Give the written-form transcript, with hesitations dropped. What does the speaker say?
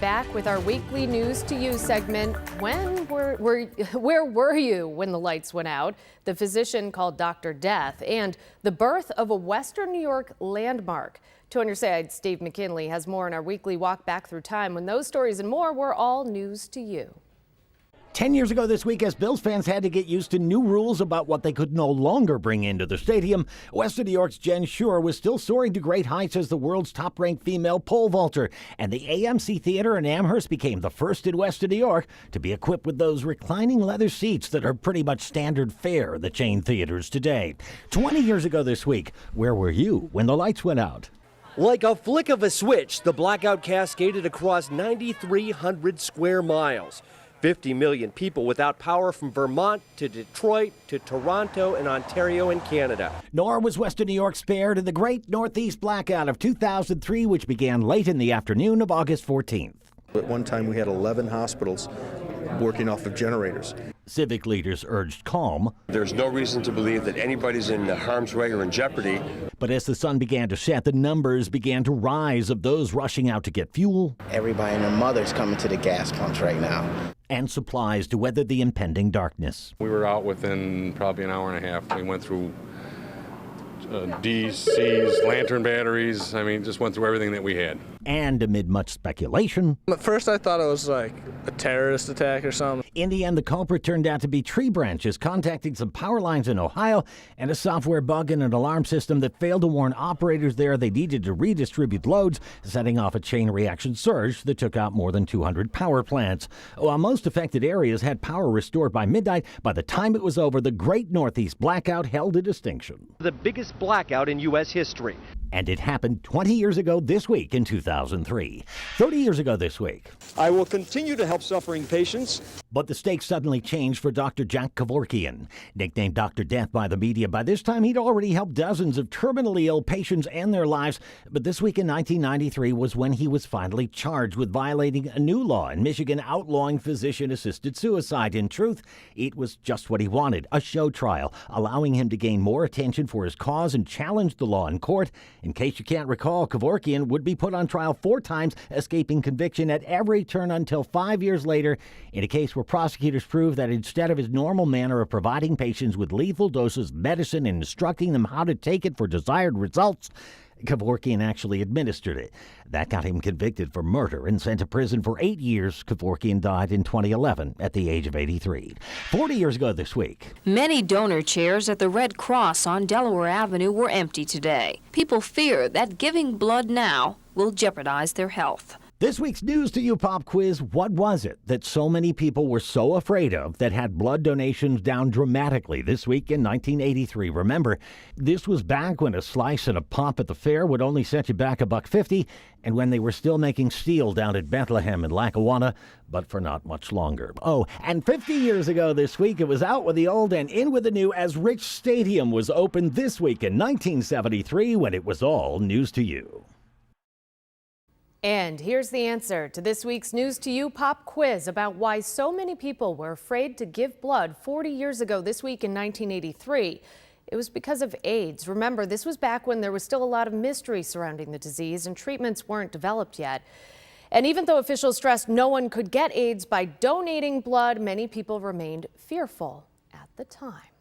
back with our weekly News to You segment. Where were you when the lights went out? The physician called Dr. Death, and the birth of a Western New York landmark. To On Your Side, Steve McKinley has more in our weekly walk back through time when those stories and more were all news to you. 10 years ago this week, as Bills fans had to get used to new rules about what they could no longer bring into the stadium, Western New York's Jen Shore was still soaring to great heights as the world's top-ranked female pole vaulter, and the AMC Theater in Amherst became the first in Western New York to be equipped with those reclining leather seats that are pretty much standard fare at the chain theaters today. 20 years ago this week, where were you when the lights went out? Like a flick of a switch, the blackout cascaded across 9,300 square miles. 50 million people without power from Vermont to Detroit to Toronto and Ontario in Canada. Nor was Western New York spared in the great Northeast blackout of 2003, which began late in the afternoon of August 14th. At one time, we had 11 hospitals working off of generators. Civic leaders urged calm. There's no reason to believe that anybody's in harm's way or in jeopardy. But as the sun began to set, the numbers began to rise of those rushing out to get fuel. Everybody and their mother's coming to the gas pumps right now. And supplies to weather the impending darkness. We were out within probably an hour and a half. We went through DCs, lantern batteries. I mean, just went through everything that we had. And amid much speculation, at first I thought it was like a terrorist attack or something. In the end, the culprit turned out to be tree branches contacting some power lines in Ohio and a software bug in an alarm system that failed to warn operators there they needed to redistribute loads, setting off a chain reaction surge that took out more than 200 power plants. While most affected areas had power restored by midnight, by the time it was over, the Great Northeast Blackout held a distinction. The biggest blackout in U.S. history. And it happened 20 years ago this week in 2003. 30 years ago this week. I will continue to help suffering patients. But the stakes suddenly changed for Dr. Jack Kevorkian. Nicknamed Dr. Death by the media, by this time he'd already helped dozens of terminally ill patients end their lives. But this week in 1993 was when he was finally charged with violating a new law in Michigan outlawing physician-assisted suicide. In truth, it was just what he wanted, a show trial, allowing him to gain more attention for his cause and challenge the law in court. In case you can't recall, Kevorkian would be put on trial 4 times, escaping conviction at every turn until 5 years later, in a case where prosecutors proved that instead of his normal manner of providing patients with lethal doses of medicine and instructing them how to take it for desired results, Kevorkian actually administered it. That got him convicted for murder and sent to prison for 8 years. Kevorkian died in 2011 at the age of 83. 40 years ago this week. Many donor chairs at the Red Cross on Delaware Avenue were empty today. People fear that giving blood now will jeopardize their health. This week's News to You pop quiz, what was it that so many people were so afraid of that had blood donations down dramatically this week in 1983? Remember, this was back when a slice and a pop at the fair would only set you back $1.50, and when they were still making steel down at Bethlehem and Lackawanna, but for not much longer. Oh, and 50 years ago this week, it was out with the old and in with the new as Rich Stadium was opened this week in 1973 when it was all News to You. And here's the answer to this week's News to You pop quiz about why so many people were afraid to give blood 40 years ago this week in 1983. It was because of AIDS. Remember, this was back when there was still a lot of mystery surrounding the disease and treatments weren't developed yet. And even though officials stressed no one could get AIDS by donating blood, many people remained fearful at the time.